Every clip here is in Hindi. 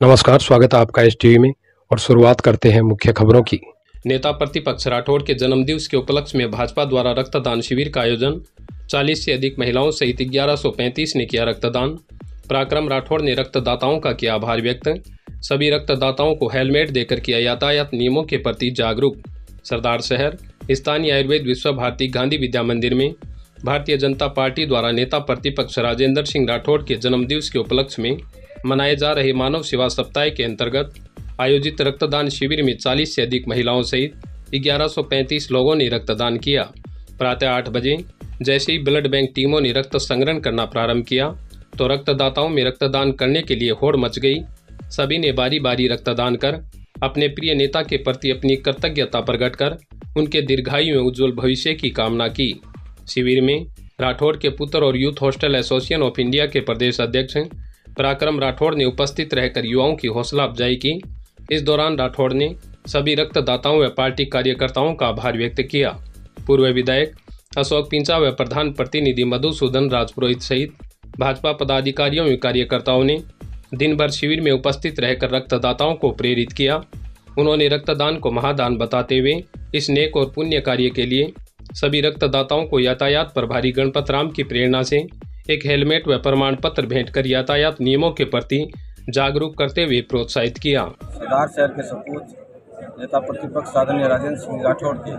नमस्कार, स्वागत है आपका एस टीवी में। और शुरुआत करते हैं मुख्य खबरों की। नेता प्रतिपक्ष राठौड़ के जन्मदिवस के उपलक्ष्य में भाजपा द्वारा रक्तदान शिविर का आयोजन। 40 से अधिक महिलाओं सहित 1135 ने किया रक्तदान। पराक्रम राठौड़ ने रक्तदाताओं का किया आभार व्यक्त। सभी रक्तदाताओं को हेलमेट देकर किया यातायात नियमों के प्रति जागरूक। सरदार शहर स्थानीय आयुर्वेद विश्व भारती गांधी विद्या मंदिर में भारतीय जनता पार्टी द्वारा नेता प्रतिपक्ष राजेंद्र सिंह राठौड़ के जन्मदिवस के उपलक्ष्य में मनाए जा रहे मानव सेवा सप्ताह के अंतर्गत आयोजित रक्तदान शिविर में 40 से अधिक महिलाओं सहित 1135 लोगों ने रक्तदान किया। प्रातः 8 बजे जैसे ही ब्लड बैंक टीमों ने रक्त संग्रहण करना प्रारंभ किया तो रक्तदाताओं में रक्तदान करने के लिए होड़ मच गई। सभी ने बारी बारी रक्तदान कर अपने प्रिय नेता के प्रति अपनी कृतज्ञता प्रकट कर उनके दीर्घायु एवं उज्ज्वल भविष्य की कामना की। शिविर में राठौड़ के पुत्र और youth hostel association of India के प्रदेश अध्यक्ष पराक्रम राठौड़ ने उपस्थित रहकर युवाओं की हौसला अफजाई की। इस दौरान राठौड़ ने सभी रक्तदाताओं व पार्टी कार्यकर्ताओं का आभार व्यक्त किया। पूर्व विधायक अशोक पिंचा व प्रधान प्रतिनिधि मधुसूदन राजपुरोहित सहित भाजपा पदाधिकारियों व कार्यकर्ताओं ने दिन भर शिविर में उपस्थित रहकर रक्तदाताओं को प्रेरित किया। उन्होंने रक्तदान को महादान बताते हुए इस नेक और पुण्य कार्य के लिए सभी रक्तदाताओं को यातायात प्रभारी गणपत राम की प्रेरणा से एक हेलमेट व प्रमाण पत्र भेंट कर यातायात नियमों के प्रति जागरूक करते हुए प्रोत्साहित किया। सरदार शहर के सपूत नेता प्रतिपक्ष आदरणीय राजेंद्र सिंह राठौड़ के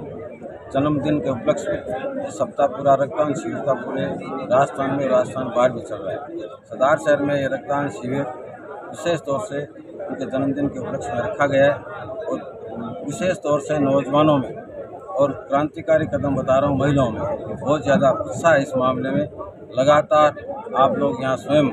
जन्मदिन के उपलक्ष्य में सप्ताह पूरा रक्तदान शिविर का पूरे राजस्थान में राजस्थान बाहर भी चल रहा है। सरदार शहर में ये रक्तदान शिविर विशेष तौर से उनके जन्मदिन के उपलक्ष्य में रखा गया है और विशेष तौर से नौजवानों में और क्रांतिकारी कदम बता रहा हूँ महिलाओं में बहुत ज़्यादा उत्साह है। इस मामले में लगातार आप लोग यहाँ स्वयं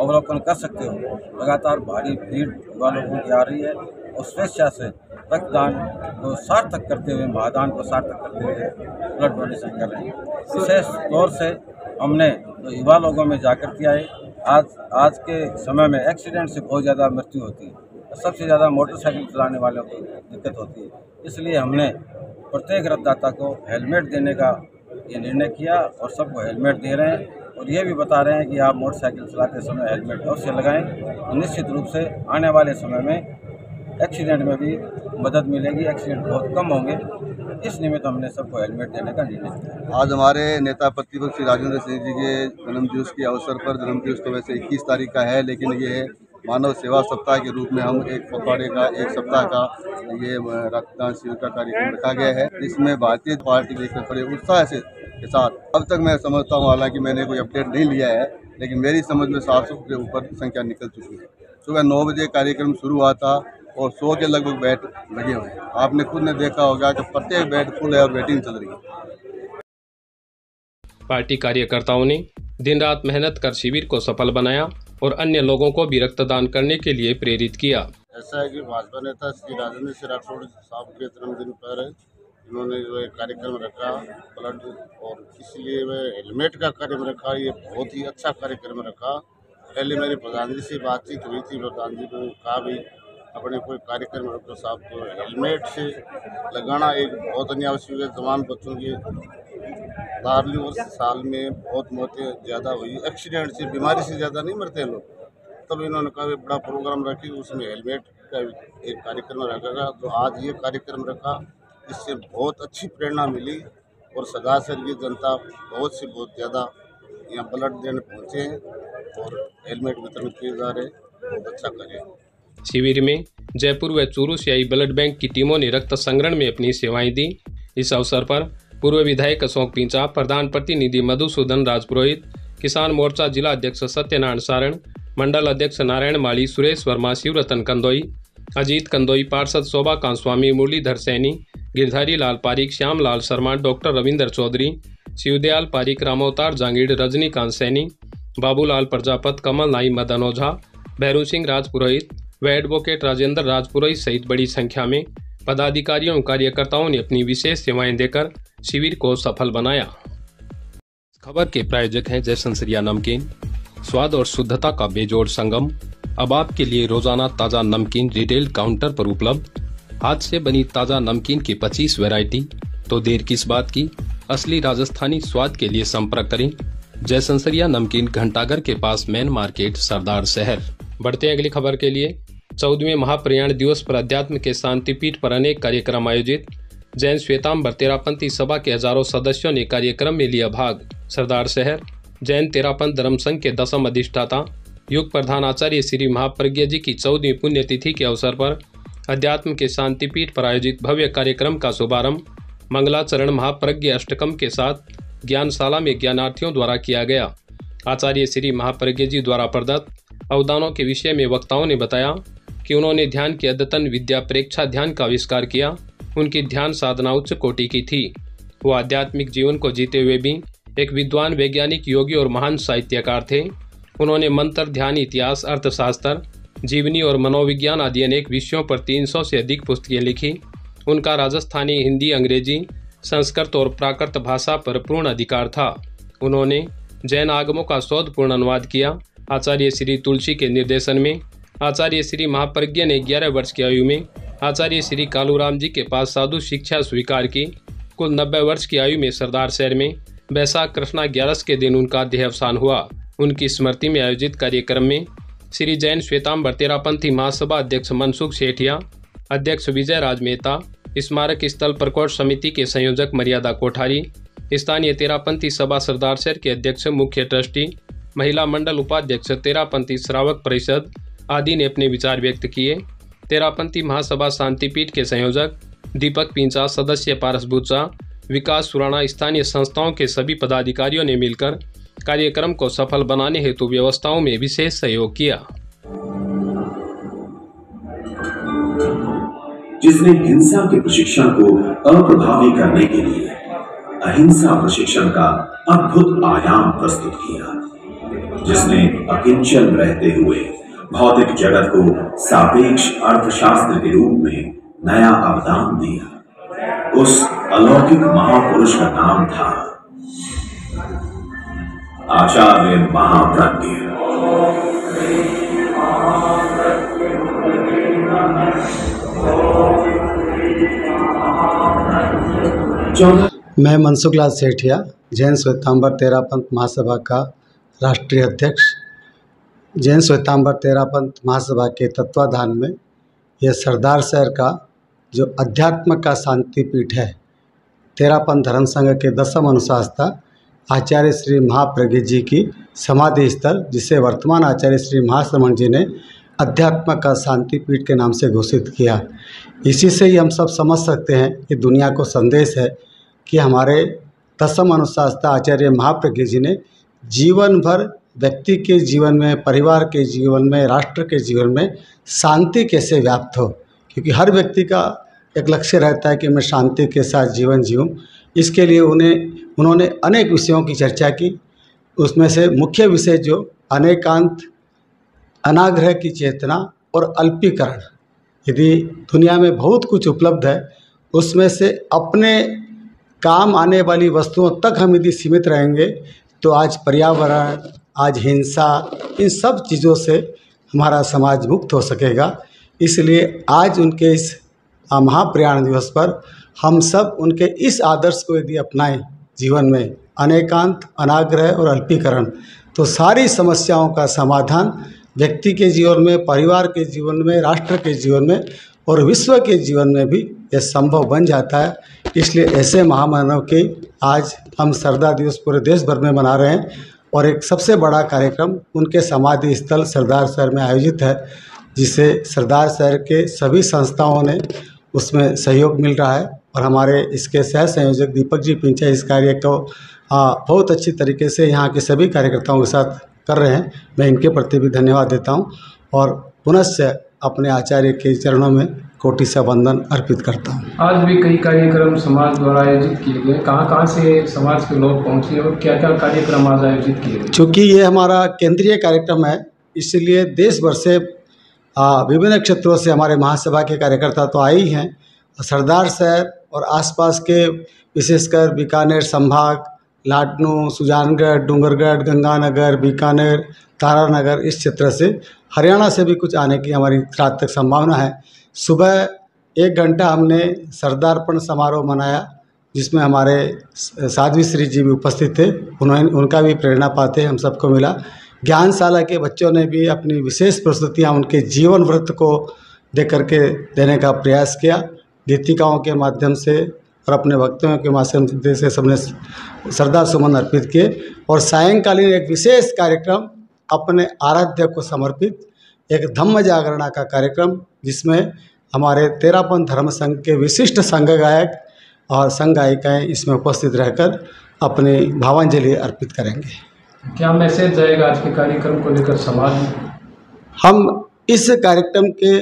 अवलोकन कर सकते हो, लगातार भारी भीड़ युवा लोगों की आ रही है और स्वेच्छा से रक्तदान को सार्थक करते हुए महादान को सार्थक करते हुए ब्लड डोनेशन कर रहे हैं। विशेष तौर से हमने युवा लोगों में जाकर किया है। आज के समय में एक्सीडेंट से बहुत ज़्यादा मृत्यु होती है, सबसे ज़्यादा मोटरसाइकिल चलाने वालों को दिक्कत होती है। इसलिए हमने प्रत्येक रक्तदाता को हेलमेट देने का ये निर्णय किया और सबको हेलमेट दे रहे हैं और ये भी बता रहे हैं कि आप मोटरसाइकिल चलाते समय हेलमेट अवश्य लगाएं। तो निश्चित रूप से आने वाले समय में एक्सीडेंट में भी मदद मिलेगी, एक्सीडेंट बहुत कम होंगे। इस निमित्त हमने सबको हेलमेट देने का निर्णय किया। आज हमारे नेता प्रतिपक्ष राजेंद्र सिंह जी के जन्मदिवस के अवसर पर, जन्मदिवस तो वैसे 21 तारीख का है, लेकिन ये मानव सेवा सप्ताह के रूप में हम एक पखवाड़े का, एक सप्ताह का ये रक्तदान शिविर का कार्यक्रम रखा गया है। इसमें भारतीय पार्टी लेकर बड़े उत्साह से के साथ, अब तक मैं समझता हूँ, हालांकि मैंने कोई अपडेट नहीं लिया है, लेकिन मेरी समझ में 700 के ऊपर संख्या निकल चुकी है। सुबह 9 बजे कार्यक्रम शुरू हुआ था और 100 के लगभग बेड लगे हुए हैं। आपने खुद ने देखा होगा कि प्रत्येक बेड फुल है और वेटिंग चल रही है। पार्टी कार्यकर्ताओं ने दिन रात मेहनत कर शिविर को सफल बनाया और अन्य लोगों को भी रक्तदान करने के लिए प्रेरित किया। ऐसा है कि भाजपा नेता श्री राजेंद्र सिंह राठौड़ साहब के जन्मदिन पर इन्होंने जो है कार्यक्रम रखा ब्लड, और इसलिए वह हेलमेट का कार्यक्रम रखा। ये बहुत ही अच्छा कार्यक्रम रखा। पहले मेरे प्रधान जी से बातचीत हुई थी, प्रधान जी को कहा भी अपने कोई कार्यक्रम रखो साहब, तो हेलमेट से लगाना एक बहुत अन्य आवश्यक है। जवान बच्चों के 12 वर्ष साल में बहुत मौतें ज़्यादा हुई, एक्सीडेंट से, बीमारी से ज़्यादा नहीं मरते लोग। तब इन्होंने कहा बड़ा प्रोग्राम रखी, उसमें हेलमेट का एक कार्यक्रम रखा। तो आज ये कार्यक्रम रखा, इससे बहुत अच्छी प्रेरणा मिली और सरदार शहर की जनता बहुत ज़्यादा यहाँ ब्लड देने पहुँचे हैं और हेलमेट वितरण किए जा रहे हैं। बहुत अच्छा कार्य। शिविर में जयपुर व चूरू से आई ब्लड बैंक की टीमों ने रक्त संग्रहण में अपनी सेवाएं दी। इस अवसर पर पूर्व विधायक अशोक पिंचा, प्रधान प्रतिनिधि मधुसूदन राजपुरोहित, किसान मोर्चा जिला अध्यक्ष सत्यनारायण सारण, मंडल अध्यक्ष नारायण माली, सुरेश वर्मा, शिवरतन कंदोई, अजीत कंदोई, पार्षद शोभा कांस्वामी, मुरलीधर सैनी, गिरधारी लाल पारिक, श्याम लाल शर्मा, डॉक्टर रविंदर चौधरी, शिवदयाल पारिक, रामोतार जांगीड़, रजनीकांत सैनी, बाबूलाल प्रजापत, कमल नाई, मदन ओझा, भैरू सिंह राजपुरोहित व एडवोकेट राजेंद्र राजपुरोहित सहित बड़ी संख्या में पदाधिकारियों और कार्यकर्ताओं ने अपनी विशेष सेवाएं देकर शिविर को सफल बनाया। खबर के प्रायोजक हैं जय संसरिया नमकीन, स्वाद और शुद्धता का बेजोड़ संगम। अब आपके लिए रोजाना ताजा नमकीन रिटेल काउंटर पर उपलब्ध। हाथ से बनी ताजा नमकीन की 25 वैरायटी। तो देर किस बात की, असली राजस्थानी स्वाद के लिए संपर्क करें जय संसरिया नमकीन, घंटाघर के पास, मेन मार्केट, सरदार शहर। बढ़ते हैं अगली खबर के लिए। 14वें महाप्रयाण दिवस पर अध्यात्म के शांतिपीठ पर अनेक कार्यक्रम आयोजित। जैन श्वेतांबर तेरापंथी सभा के हजारों सदस्यों ने कार्यक्रम में लिया भाग। सरदार शहर जैन तेरापंथ धर्म संघ के 10म अधिष्ठाता युग प्रधान आचार्य श्री महाप्रज्ञा जी की 14वीं पुण्यतिथि के अवसर पर अध्यात्म के शांतिपीठ पर आयोजित भव्य कार्यक्रम का शुभारंभ मंगलाचरण महाप्रज्ञा अष्टकम के साथ ज्ञानशाला में ज्ञानार्थियों द्वारा किया गया। आचार्य श्री महाप्रज्ञा जी द्वारा प्रदत्त अवदानों के विषय में वक्ताओं ने बताया कि उन्होंने ध्यान की अद्यतन विद्या प्रेक्षा ध्यान का आविष्कार किया। उनकी ध्यान साधना उच्च कोटि की थी। वो आध्यात्मिक जीवन को जीते हुए भी एक विद्वान, वैज्ञानिक, योगी और महान साहित्यकार थे। उन्होंने मंत्र, ध्यान, इतिहास, अर्थशास्त्र, जीवनी और मनोविज्ञान आदि अनेक विषयों पर 300 से अधिक पुस्तकें लिखी। उनका राजस्थानी, हिंदी, अंग्रेजी, संस्कृत और प्राकृत भाषा पर पूर्ण अधिकार था। उन्होंने जैन आगमों का शोधपूर्ण अनुवाद किया। आचार्य श्री तुलसी के निर्देशन में आचार्य श्री महाप्रज्ञा ने 11 वर्ष की आयु में आचार्य श्री कालूराम जी के पास साधु शिक्षा स्वीकार की। कुल 90 वर्ष की आयु में सरदार शहर में बैसाख कृष्णा 11 के दिन उनका देहावसान हुआ। उनकी स्मृति में आयोजित कार्यक्रम में श्री जैन श्वेतांबर तेरापंथी महासभा अध्यक्ष मनसुख सेठिया, अध्यक्ष विजय राज मेहता, स्मारक स्थल प्रकोष्ठ समिति के संयोजक मर्यादा कोठारी, स्थानीय तेरापंथी सभा सरदार शहर के अध्यक्ष, मुख्य ट्रस्टी, महिला मंडल उपाध्यक्ष, तेरापंथी श्रावक परिषद आदि ने अपने विचार व्यक्त किए। तेरापंथी महासभा शांतिपीठ के संयोजक दीपक पिंचा, सदस्य पारस बुचा, विकास सुराणा, स्थानीय संस्थाओं के सभी पदाधिकारियों ने मिलकर कार्यक्रम को सफल बनाने हेतु व्यवस्थाओं में विशेष सहयोग किया। जिसने हिंसा के प्रशिक्षण को अप्रभावी करने के लिए अहिंसा प्रशिक्षण का अद्भुत आयाम प्रस्तुत किया, जिसने अकिंचन रहते हुए भौतिक जगत को सापेक्ष अर्थशास्त्र के रूप में नया अवदान दिया, उस अलौकिक महापुरुष का नाम था आचार्य महाप्रज्ञ। मैं मनसुख लाल सेठिया, जैन श्वेतांबर तेरापंथ महासभा का राष्ट्रीय अध्यक्ष। जैन श्वेतांबर तेरापंथ महासभा के तत्वाधान में यह सरदार शहर का जो अध्यात्म का शांतिपीठ है, तेरापंथ धर्म संघ के 10म अनुशासता आचार्य श्री महाप्रज्ञा जी की समाधि स्थल, जिसे वर्तमान आचार्य श्री महाश्रमण जी ने अध्यात्म का शांतिपीठ के नाम से घोषित किया। इसी से ही हम सब समझ सकते हैं कि दुनिया को संदेश है कि हमारे 10म अनुशासता आचार्य महाप्रज्ञा जी ने जीवन भर व्यक्ति के जीवन में, परिवार के जीवन में, राष्ट्र के जीवन में शांति कैसे व्याप्त हो, क्योंकि हर व्यक्ति का एक लक्ष्य रहता है कि मैं शांति के साथ जीवन जीऊँ। इसके लिए उन्होंने अनेक विषयों की चर्चा की। उसमें से मुख्य विषय जो अनेकांत, अनाग्रह की चेतना और अल्पीकरण, यदि दुनिया में बहुत कुछ उपलब्ध है, उसमें से अपने काम आने वाली वस्तुओं तक हम यदि सीमित रहेंगे तो आज पर्यावरण, आज हिंसा, इन सब चीज़ों से हमारा समाज मुक्त हो सकेगा। इसलिए आज उनके इस महाप्रयाण दिवस पर हम सब उनके इस आदर्श को यदि अपनाएं जीवन में, अनेकांत, अनाग्रह और अल्पीकरण, तो सारी समस्याओं का समाधान व्यक्ति के जीवन में, परिवार के जीवन में, राष्ट्र के जीवन में और विश्व के जीवन में भी यह संभव बन जाता है। इसलिए ऐसे महामानव के आज हम सरदार दिवस पूरे देश भर में मना रहे हैं और एक सबसे बड़ा कार्यक्रम उनके समाधि स्थल सरदार शहर में आयोजित है, जिसे सरदार शहर के सभी संस्थाओं ने उसमें सहयोग मिल रहा है और हमारे इसके सह संयोजक दीपक जी पिंचा इस कार्य को बहुत अच्छी तरीके से यहाँ के सभी कार्यकर्ताओं के साथ कर रहे हैं। मैं इनके प्रति भी धन्यवाद देता हूँ और पुनश्च अपने आचार्य के चरणों में कोटि सा वंदन अर्पित करता हूँ। आज भी कई कार्यक्रम समाज द्वारा आयोजित किए गए, कहाँ से समाज के लोग पहुँचे और क्या क्या कार्यक्रम आज आयोजित किए गए? चूँकि ये हमारा केंद्रीय कार्यक्रम है, इसलिए देश भर से विभिन्न क्षेत्रों से हमारे महासभा के कार्यकर्ता तो आए ही हैं। सरदार शहर और आसपास के विशेषकर बीकानेर संभाग, लाडनू, सुजानगढ़, डूंगरगढ़, गंगानगर, बीकानेर, तारानगर, इस क्षेत्र से, हरियाणा से भी कुछ आने की हमारी रात तक संभावना है। सुबह 1 घंटा हमने सरदारपण समारोह मनाया, जिसमें हमारे साध्वी श्री जी भी उपस्थित थे। उनका भी प्रेरणा पाते हम सबको मिला। ज्ञानशाला के बच्चों ने भी अपनी विशेष प्रस्तुतियाँ उनके जीवन वृत्त को दे करके देने का प्रयास किया। गीतिकाओं के माध्यम से और अपने वक्तव्यों के माध्यम से सबने श्रद्धा सुमन अर्पित किए। और सायंकालीन एक विशेष कार्यक्रम अपने आराध्य को समर्पित एक धम्म जागरणा का कार्यक्रम, जिसमें हमारे तेरापंथ धर्म संघ के विशिष्ट संघ गायक और संघ गायिकाएँ इसमें उपस्थित रहकर अपनी भावांजलि अर्पित करेंगे। क्या मैसेज जाएगा आज के कार्यक्रम को लेकर समाज में? हम इस कार्यक्रम के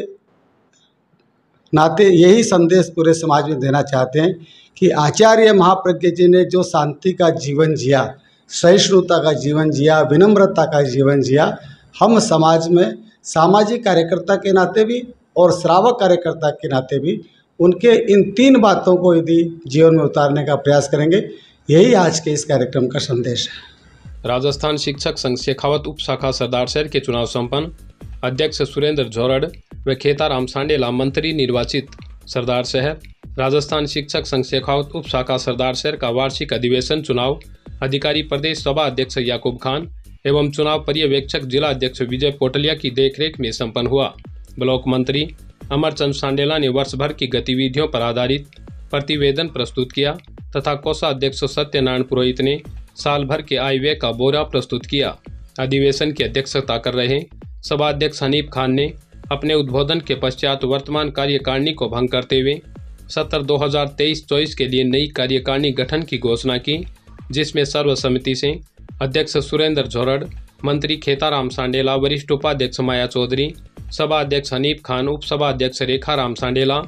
नाते यही संदेश पूरे समाज में देना चाहते हैं कि आचार्य महाप्रज्ञ जी ने जो शांति का जीवन जिया, सहिष्णुता का जीवन जिया, विनम्रता का जीवन जिया, हम समाज में सामाजिक कार्यकर्ता के नाते भी और श्रावक कार्यकर्ता के नाते भी उनके इन 3 बातों को यदि जीवन में उतारने का प्रयास करेंगे, यही आज के इस कार्यक्रम का संदेश है। राजस्थान शिक्षक संघ शेखावत उप शाखा सरदार शहर के चुनाव संपन्न। अध्यक्ष सुरेंद्र झोरड़ व खेताराम सांडेला मंत्री निर्वाचित। सरदार शहर राजस्थान शिक्षक संघ शेखावत उप शाखा सरदार शहर का वार्षिक अधिवेशन चुनाव अधिकारी प्रदेश सभा अध्यक्ष याकूब खान एवं चुनाव पर्यवेक्षक जिला अध्यक्ष विजय पोटलिया की देखरेख में संपन्न हुआ। ब्लॉक मंत्री अमरचंद सांडेला ने वर्ष भर की गतिविधियों पर आधारित प्रतिवेदन प्रस्तुत किया तथा कोषाध्यक्ष सत्यनारायण पुरोहित ने साल भर के आय व्यय का ब्यौरा प्रस्तुत किया। अधिवेशन की अध्यक्षता कर रहे सभा अध्यक्ष हनीफ खान ने अपने उद्बोधन के पश्चात वर्तमान कार्यकारिणी को भंग करते हुए सत्र 2023-24 के लिए नई कार्यकारिणी गठन की घोषणा की, जिसमें सर्वसम्मति से अध्यक्ष सुरेंद्र झोरड़, मंत्री खेताराम सांडेला, वरिष्ठ उपाध्यक्ष माया चौधरी, सभा अध्यक्ष हनीफ खान, उप सभा अध्यक्ष रेखाराम सांडेला,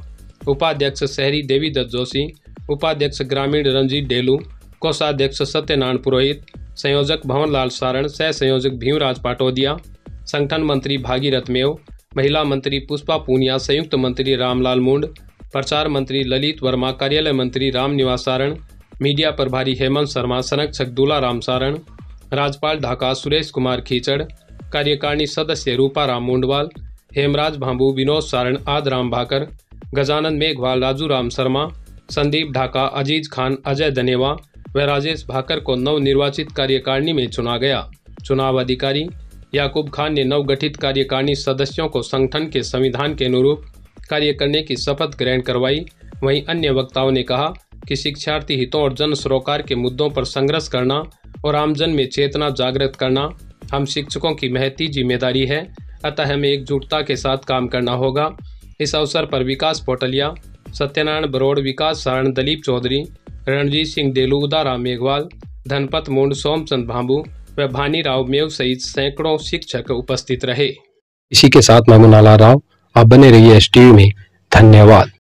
उपाध्यक्ष शहरी देवीदत्त जोशी, उपाध्यक्ष ग्रामीण रंजीत डेलू, कोषाध्यक्ष सत्यनारायण पुरोहित, संयोजक भवनलाल सारण, सह संयोजक भीमराज पाटोदिया, संगठन मंत्री भागीरथ मेव, महिला मंत्री पुष्पा पूनिया, संयुक्त मंत्री रामलाल मुंड, प्रचार मंत्री ललित वर्मा, कार्यालय मंत्री रामनिवास सारण, मीडिया प्रभारी हेमंत शर्मा, संरक्षक दूलाराम सारण, राज्यपाल ढाका सुरेश कुमार खीचड़, कार्यकारिणी सदस्य रूपाराम मुंडवाल, हेमराज भांबू, विनोद सारण, आदराम भाकर, गजानंद मेघवाल, राजू राम शर्मा, संदीप ढाका, अजीज खान, अजय दनेवा व राजेश भाकर को नवनिर्वाचित कार्यकारिणी में चुना गया। चुनाव अधिकारी याकूब खान ने नवगठित कार्यकारिणी सदस्यों को संगठन के संविधान के अनुरूप कार्य करने की शपथ ग्रहण करवाई। वहीं अन्य वक्ताओं ने कहा कि शिक्षार्थी हितों और जन सरोकार के मुद्दों पर संघर्ष करना और आमजन में चेतना जागृत करना हम शिक्षकों की महती जिम्मेदारी है, अतः हमें एकजुटता के साथ काम करना होगा। इस अवसर पर विकास पोटलिया, सत्यनारायण बरोड़, विकास सारण, दलीप चौधरी, रणजीत सिंह डेलू, उदाराम मेघवाल, धनपत मुंड, सोमचंद भांबू व भानी राव मेव सहित सैकड़ों शिक्षक उपस्थित रहे। इसी के साथ मैं मुनाला राव, आप बने रहिए STV में। धन्यवाद।